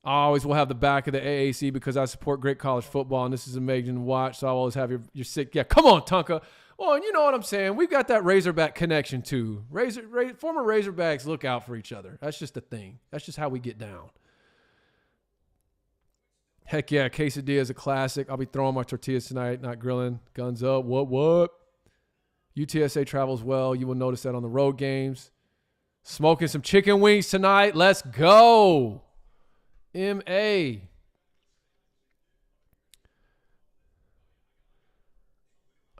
A: I always will have the back of the AAC because I support great college football, and this is amazing to watch, so I'll always have your sick. Yeah, come on, Tonka. Oh, and you know what I'm saying. We've got that Razorback connection, too. Former Razorbacks look out for each other. That's just a thing. That's just how we get down. Heck yeah, quesadilla is a classic. I'll be throwing my tortillas tonight, not grilling. Guns up. What? UTSA travels well. You will notice that on the road games. Smoking some chicken wings tonight. Let's go. M.A.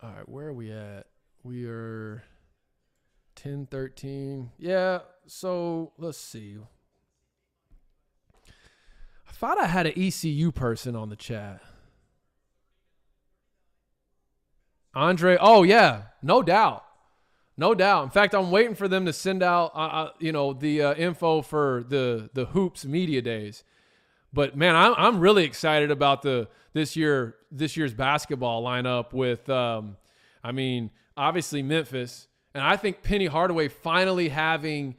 A: All right, where are we at? We are 10:13. Yeah, so let's see. I thought I had an ECU person on the chat. Andre, oh yeah, no doubt. No doubt. In fact, I'm waiting for them to send out, the info for the Hoops Media Days. But man, I'm really excited about this year's basketball lineup with, obviously Memphis, and I think Penny Hardaway finally having,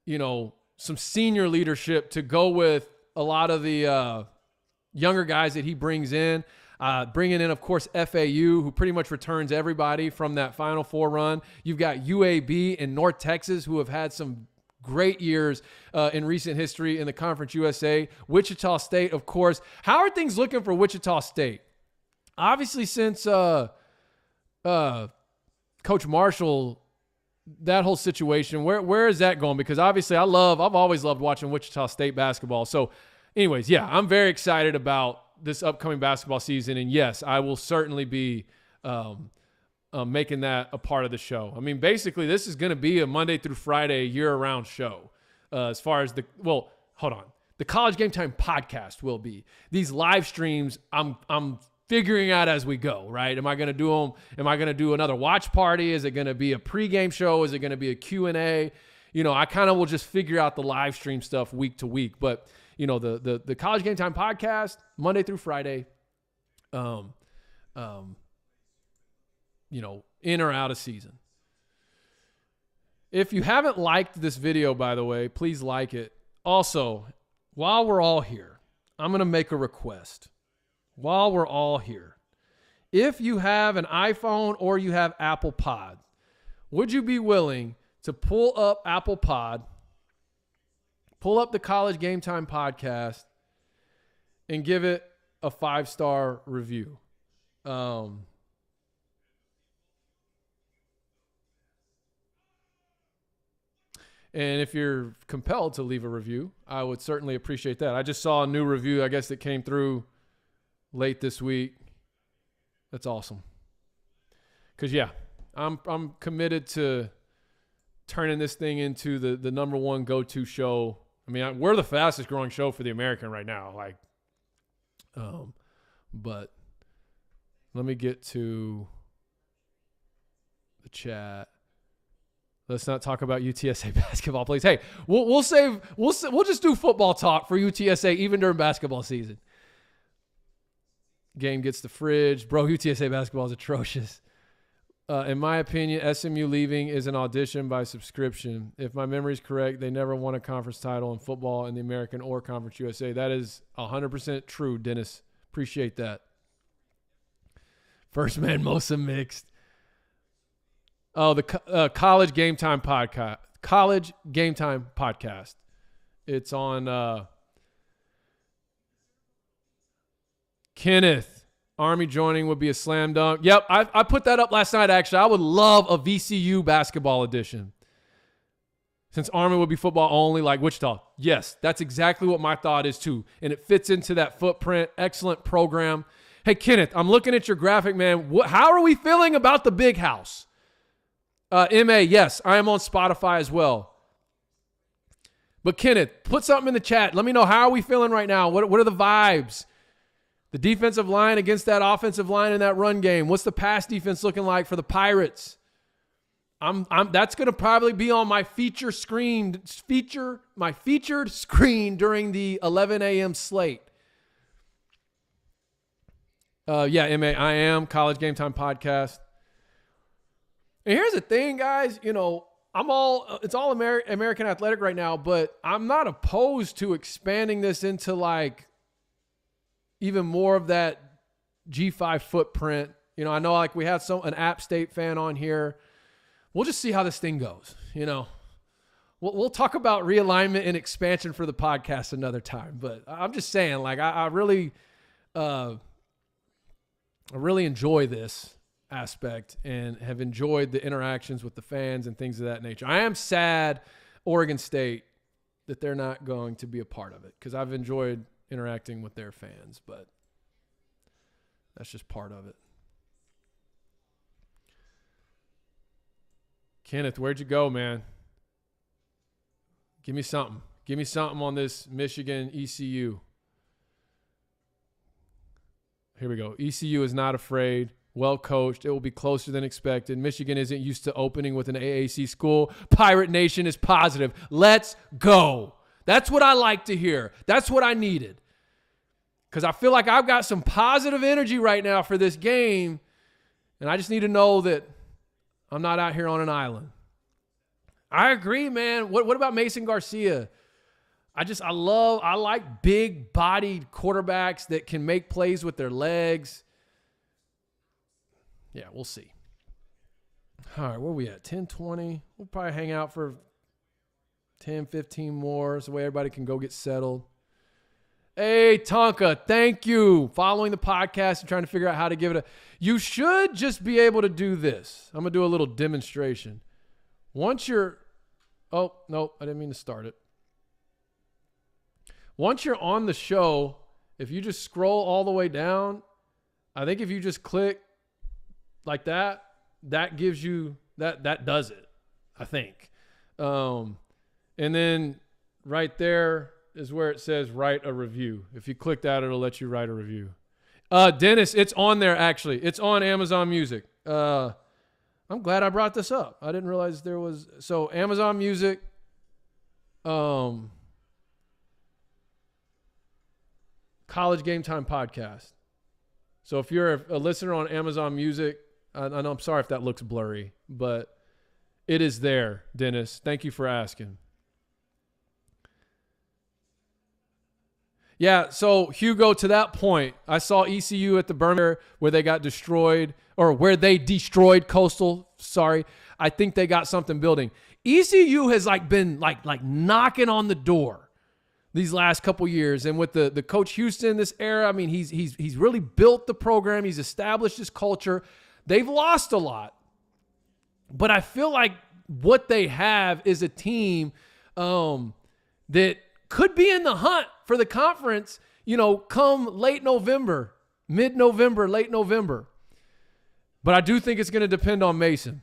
A: some senior leadership to go with a lot of the younger guys that he brings in. Bringing in, of course, FAU, who pretty much returns everybody from that Final Four run. You've got UAB and North Texas, who have had some great years in recent history in the Conference USA. Wichita State, of course. How are things looking for Wichita State? Obviously, since Coach Marshall that whole situation, where is that going? Because obviously I've always loved watching Wichita State basketball. So anyways, yeah, I'm very excited about this upcoming basketball season. And yes, I will certainly be making that a part of the show. I mean, basically this is going to be a Monday through Friday year-round show. As far as the College Game Time podcast will be. These live streams, I'm figuring out as we go, right? Am I going to do them? Am I going to do another watch party? Is it going to be a pregame show? Is it going to be a Q&A? I kind of will just figure out the live stream stuff week to week. But, the College Game Time podcast, Monday through Friday, in or out of season. If you haven't liked this video, by the way, please like it. Also, while we're all here, I'm going to make a request. While we're all here, if you have an iPhone or you have Apple Pod, would you be willing to pull up Apple Pod, pull up the College Game Time podcast, and give it a 5-star review? And if you're compelled to leave a review, I would certainly appreciate that. I just saw a new review, I guess, that came through late this week. That's awesome. Because, yeah, I'm committed to turning this thing into the number one go-to show. I mean, we're the fastest growing show for the American right now. But let me get to the chat. Let's not talk about UTSA basketball, please. Hey, we'll just do football talk for UTSA even during basketball season. Game gets the fridge. Bro, UTSA basketball is atrocious. In my opinion, SMU leaving is an audition by subscription. If my memory is correct, they never won a conference title in football in the American or Conference USA. That is 100% true, Dennis. Appreciate that. First man, Mosa mixed. Oh, the College Game Time podcast. College Game Time podcast. It's on Kenneth. Army joining would be a slam dunk. Yep, I put that up last night, actually. I would love a VCU basketball edition. Since Army would be football only like Wichita. Yes, that's exactly what my thought is too. And it fits into that footprint. Excellent program. Hey, Kenneth, I'm looking at your graphic, man. How are we feeling about the big house? MA, yes, I am on Spotify as well. But Kenneth, put something in the chat. Let me know, how are we feeling right now? What are the vibes? The defensive line against that offensive line in that run game. What's the pass defense looking like for the Pirates? That's going to probably be on my featured screen during the 11 a.m. slate. Yeah, MA, I am College Game Time podcast. And here's the thing, guys, it's all American Athletic right now, but I'm not opposed to expanding this into like even more of that G5 footprint. I know like we had an App State fan on here. We'll just see how this thing goes. We'll talk about realignment and expansion for the podcast another time, but I'm just saying, like, I really enjoy this aspect and have enjoyed the interactions with the fans and things of that nature. I am sad, Oregon State, that they're not going to be a part of it because I've enjoyed interacting with their fans, but that's just part of it. Kenneth, where'd you go, man? Give me something. Give me something on this Michigan ECU. Here we go. ECU is not afraid. Well coached. It will be closer than expected. Michigan isn't used to opening with an AAC school. Pirate Nation is positive. Let's go. That's what I like to hear. That's what I needed. Because I feel like I've got some positive energy right now for this game. And I just need to know that I'm not out here on an island. I agree, man. What about Mason Garcia? I like big-bodied quarterbacks that can make plays with their legs. Yeah, we'll see. All right, where are we at? 10:20. We'll probably hang out for 10, 15 more so everybody can go get settled. Hey, Tonka, thank you. Following the podcast and trying to figure out how to give it a... You should just be able to do this. I'm going to do a little demonstration. Once you're, oh, no, I didn't mean to start it. Once you're on the show, if you just scroll all the way down, I think if you just click like that, that gives you, that does it, I think. And then right there is where it says write a review. If you click that, it'll let you write a review. Dennis, it's on there actually. It's on Amazon Music. I'm glad I brought this up. I didn't realize there was, so Amazon Music, College GameTime podcast. So if you're a listener on Amazon Music, I know I'm sorry if that looks blurry, but it is there, Dennis. Thank you for asking. Yeah, so Hugo, to that point, I saw ECU at the Birmingham where they got destroyed, or where they destroyed Coastal. Sorry, I think they got something building. ECU has been knocking on the door these last couple years, and with the Coach Houston this era, I mean, he's really built the program. He's established his culture. They've lost a lot, but I feel like what they have is a team that could be in the hunt for the conference, come late November, mid-November, late November. But I do think it's going to depend on Mason.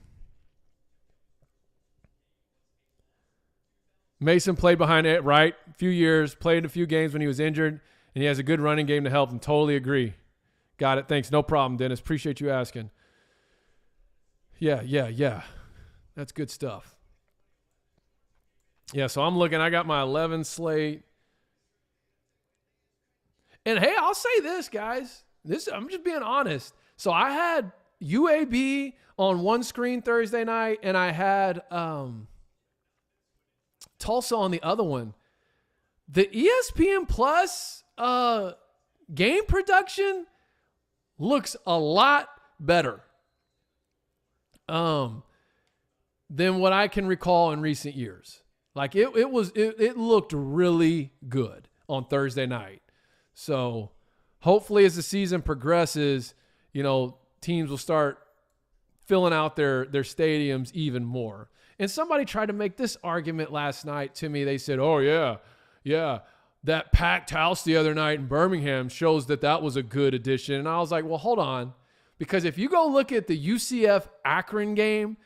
A: Mason played behind it, right? A few years, played a few games when he was injured, and he has a good running game to help him. Totally agree. Got it. Thanks. No problem, Dennis. Appreciate you asking. Yeah. That's good stuff. Yeah, so I'm looking. I got my 11 slate. And, hey, I'll say this, guys. I'm just being honest. So I had UAB on one screen Thursday night, and I had Tulsa on the other one. The ESPN Plus game production looks a lot better than what I can recall in recent years. Like it looked really good on Thursday night. So hopefully as the season progresses, teams will start filling out their stadiums even more. And somebody tried to make this argument last night to me. They said, oh, yeah, that packed house the other night in Birmingham shows that was a good addition. And I was like, well, hold on. Because if you go look at the UCF Akron game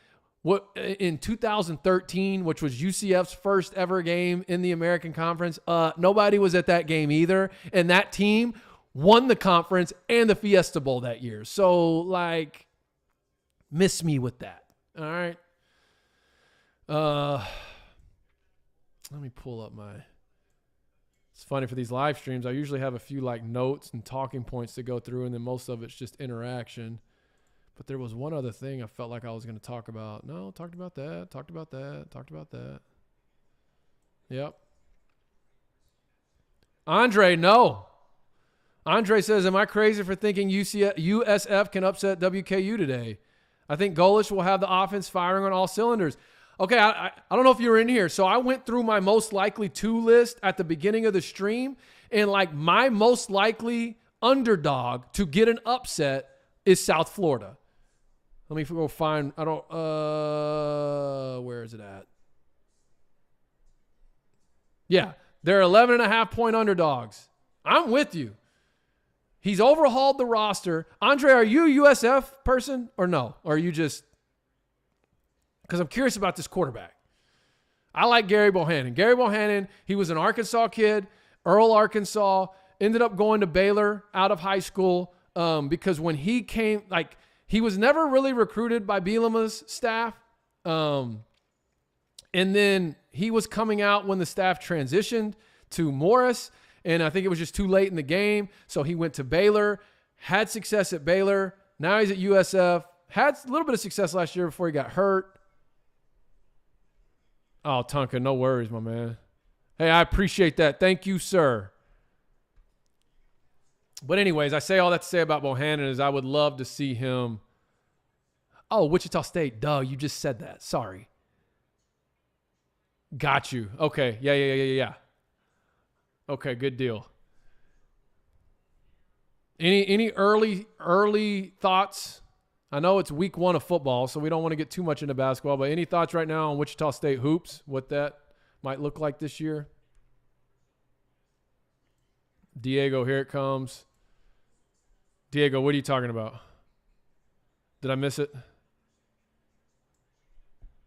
A: in 2013, which was UCF's first ever game in the American Conference, nobody was at that game either. And that team won the conference and the Fiesta Bowl that year. So, miss me with that. All right. Let me pull up it's funny for these live streams. I usually have a few notes and talking points to go through, and then most of it's just interaction. But there was one other thing I felt like I was going to talk about. No, talked about that. Yep. Andre, no. Andre says, am I crazy for thinking USF can upset WKU today? I think Golish will have the offense firing on all cylinders. Okay, I don't know if you're in here. So I went through my most likely to list at the beginning of the stream, and my most likely underdog to get an upset is South Florida. Let me go find, where is it at? Yeah, they're 11.5-point underdogs. I'm with you. He's overhauled the roster. Andre, are you a USF person or no? Or are you just... Because I'm curious about this quarterback. I like Gary Bohannon. Gary Bohannon, he was an Arkansas kid, Earl, Arkansas, ended up going to Baylor out of high school because when he came, he was never really recruited by Bielema's staff. And then he was coming out when the staff transitioned to Morris, and I think it was just too late in the game. So he went to Baylor, had success at Baylor. Now he's at USF. Had a little bit of success last year before he got hurt. Oh, Tonka, no worries, my man. Hey, I appreciate that. Thank you, sir. But anyways, I say all that to say about Bohannon is I would love to see him. Oh, Wichita State. Duh, you just said that. Sorry. Got you. Okay. Yeah. Okay, good deal. Any early thoughts? I know it's week 1 of football, so we don't want to get too much into basketball, but any thoughts right now on Wichita State hoops, what that might look like this year? Diego, here it comes. Diego, what are you talking about? Did I miss it?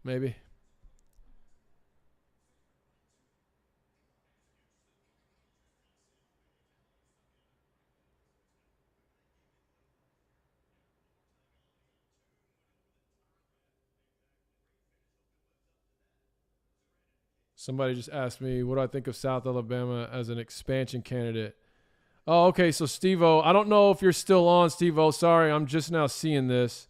A: Maybe. Somebody just asked me, what do I think of South Alabama as an expansion candidate? Oh, okay. So, Steve-O, I don't know if you're still on, Steve-O. Sorry, I'm just now seeing this.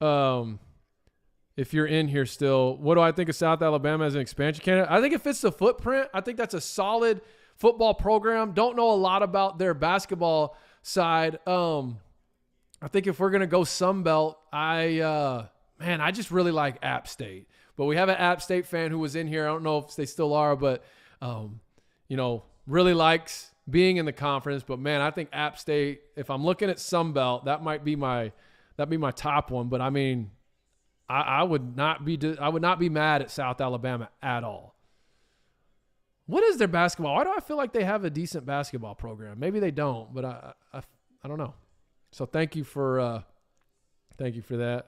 A: If you're in here still, what do I think of South Alabama as an expansion candidate? I think it fits the footprint. I think that's a solid football program. Don't know a lot about their basketball side. I think if we're going to go Sun Belt, I just really like App State. But we have an App State fan who was in here. I don't know if they still are, but, really likes being in the conference. But, man, I think App State, if I'm looking at Sun Belt, that'd be my top one. But, I mean, I would not be mad at South Alabama at all. What is their basketball? Why do I feel like they have a decent basketball program? Maybe they don't, but I don't know. So thank you for that.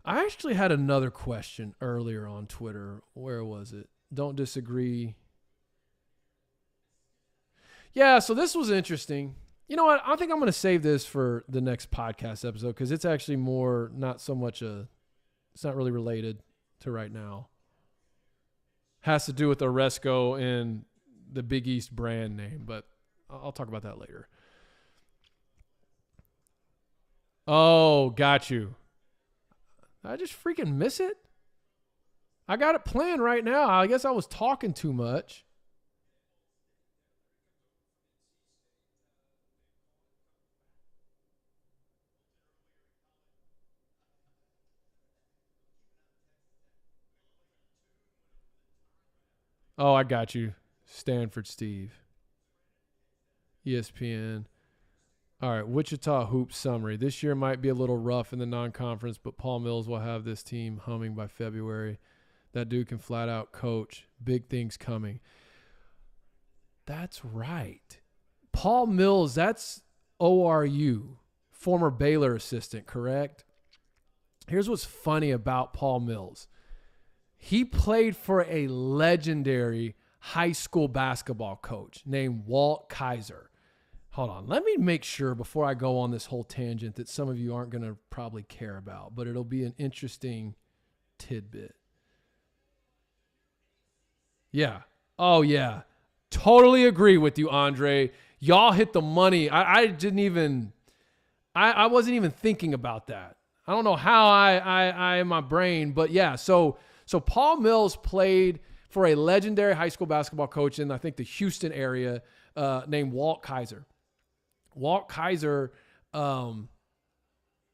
A: I actually had another question earlier on Twitter. Where was it? Don't disagree. Yeah, so this was interesting. You know what? I think I'm going to save this for the next podcast episode because it's actually it's not really related to right now. Has to do with Oresco and the Big East brand name, but I'll talk about that later. Oh, got you. I just freaking miss it. I got it playing right now. I guess I was talking too much. Oh, I got you. Stanford Steve. ESPN. All right, Wichita Hoops summary. This year might be a little rough in the non-conference, but Paul Mills will have this team humming by February. That dude can flat out coach. Big things coming. That's right. Paul Mills, that's ORU, former Baylor assistant, correct? Here's what's funny about Paul Mills. He played for a legendary high school basketball coach named Walt Kaiser. Hold on. Let me make sure before I go on this whole tangent that some of you aren't going to probably care about, but it'll be an interesting tidbit. Yeah. Oh, yeah. Totally agree with you, Andre. Y'all hit the money. I wasn't even thinking about that. I don't know how I in my brain, but yeah. So Paul Mills played for a legendary high school basketball coach in, I think, the Houston area named Walt Kaiser. Walt Kaiser, I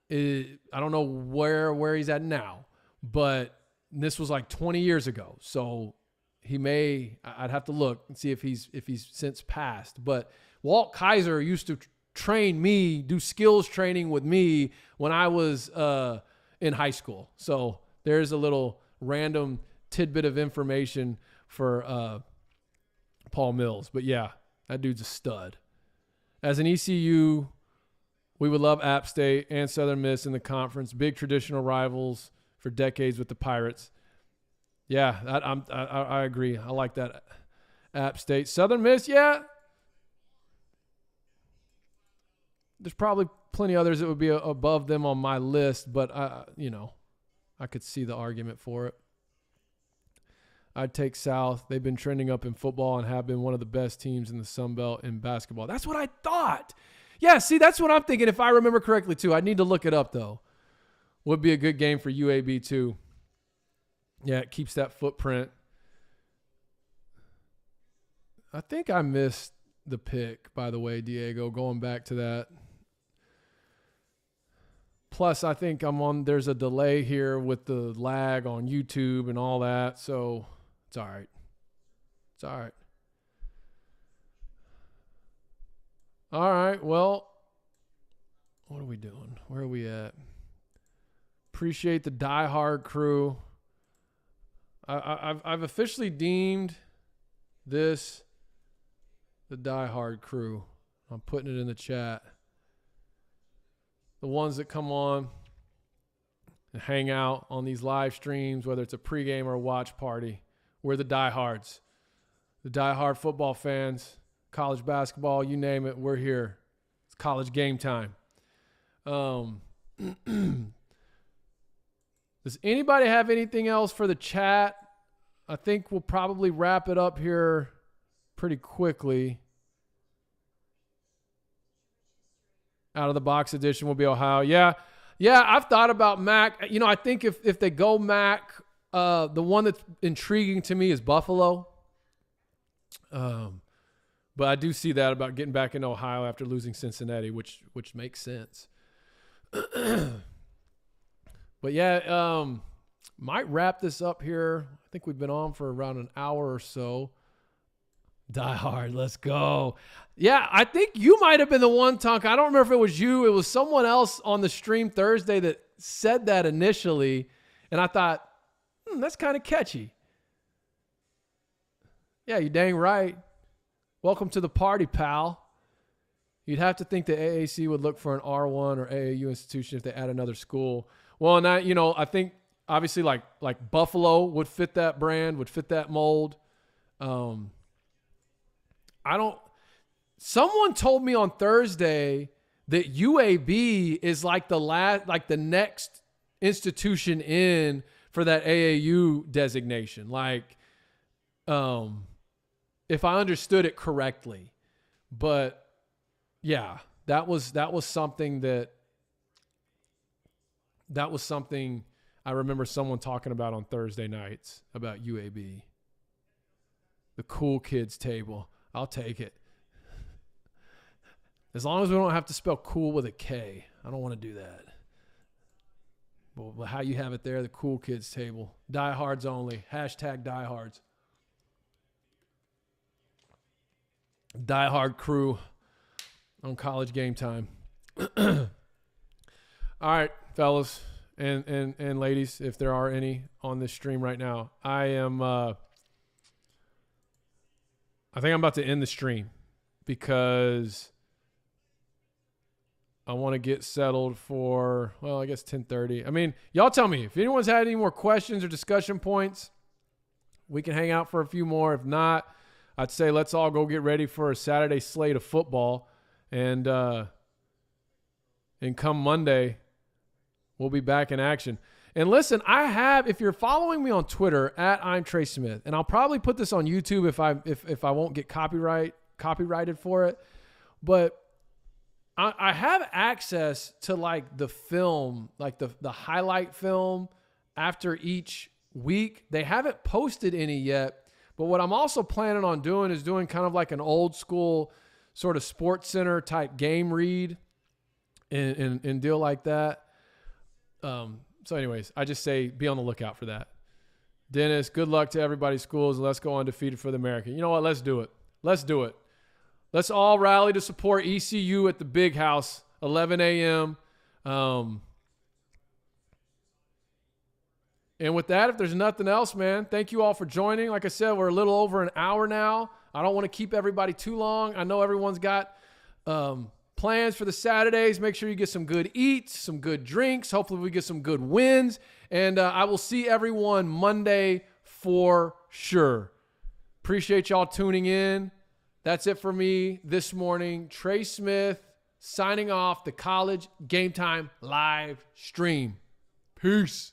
A: don't know where he's at now, but this was like 20 years ago. So I'd have to look and see if he's since passed. But Walt Kaiser used to train me, do skills training with me when I was in high school. So there's a little random tidbit of information for Paul Mills. But yeah, that dude's a stud. As an ECU, we would love App State and Southern Miss in the conference. Big traditional rivals for decades with the Pirates. Yeah, I agree. I like that. App State. Southern Miss, yeah. There's probably plenty others that would be above them on my list, but I could see the argument for it. I'd take South. They've been trending up in football and have been one of the best teams in the Sun Belt in basketball. That's what I thought. Yeah, see, that's what I'm thinking. If I remember correctly, too. I need to look it up, though. Would be a good game for UAB, too. Yeah, it keeps that footprint. I think I missed the pick, by the way, Diego, going back to that. Plus, I think there's a delay here with the lag on YouTube and all that, so it's all right. It's all right. All right, well, what are we doing? Where are we at? Appreciate the diehard crew. I've officially deemed this the diehard crew. I'm putting it in the chat. The ones that come on and hang out on these live streams, whether it's a pregame or a watch party, we're the diehards. The diehard football fans, college basketball, you name it, we're here. It's college game time. Does anybody have anything else for the chat? I think we'll probably wrap it up here pretty quickly. Out of the box edition will be Ohio. Yeah, I've thought about Mac. You know, I think if they go Mac, the one that's intriguing to me is Buffalo. But I do see that about getting back into Ohio after losing Cincinnati, which makes sense. But yeah, might wrap this up here. I think we've been on for around an hour or so. Die hard, let's go. Yeah, I think you might have been the one, Tonka. I don't remember if it was you. It was someone else on the stream Thursday that said that initially, and I thought, that's kind of catchy. Yeah, you dang right. Welcome to the party, pal. You'd have to think the AAC would look for an R1 or AAU institution if they add another school. Well, and I think obviously like Buffalo would fit that brand, would fit that mold. Someone told me on Thursday that UAB is like the next institution in for that AAU designation. Like, if I understood it correctly, but yeah, that was something I remember someone talking about on Thursday nights about UAB. The cool kids table. I'll take it. As long as we don't have to spell cool with a K. I don't want to do that. But how you have it there, the cool kids table. Diehards only. Hashtag diehards. Diehard crew on College GameTime. All right, fellas and ladies, if there are any on this stream right now, I think I'm about to end the stream because I want to get settled for, well, I guess 10:30. I mean, y'all tell me if anyone's had any more questions or discussion points, we can hang out for a few more. If not, I'd say let's all go get ready for a Saturday slate of football, and come Monday, we'll be back in action. And listen, if you're following me on Twitter I'm Trey Smith, and I'll probably put this on YouTube if I won't get copyrighted for it, but I have access to like the film, like the highlight film after each week. They haven't posted any yet. But what I'm also planning on doing is doing kind of like an old school sort of Sports Center type game read and deal like that. So anyways, I just say be on the lookout for that. Dennis, good luck to everybody's schools. Let's go undefeated for the American. You know what? Let's do it. Let's do it. Let's all rally to support ECU at the Big House, 11 a.m. And with that, if there's nothing else, man, thank you all for joining. Like I said, we're a little over an hour now. I don't want to keep everybody too long. I know everyone's got plans for the Saturdays. Make sure you get some good eats, some good drinks. Hopefully we get some good wins. And I will see everyone Monday for sure. Appreciate y'all tuning in. That's it for me this morning. Trey Smith signing off the College GameTime live stream. Peace.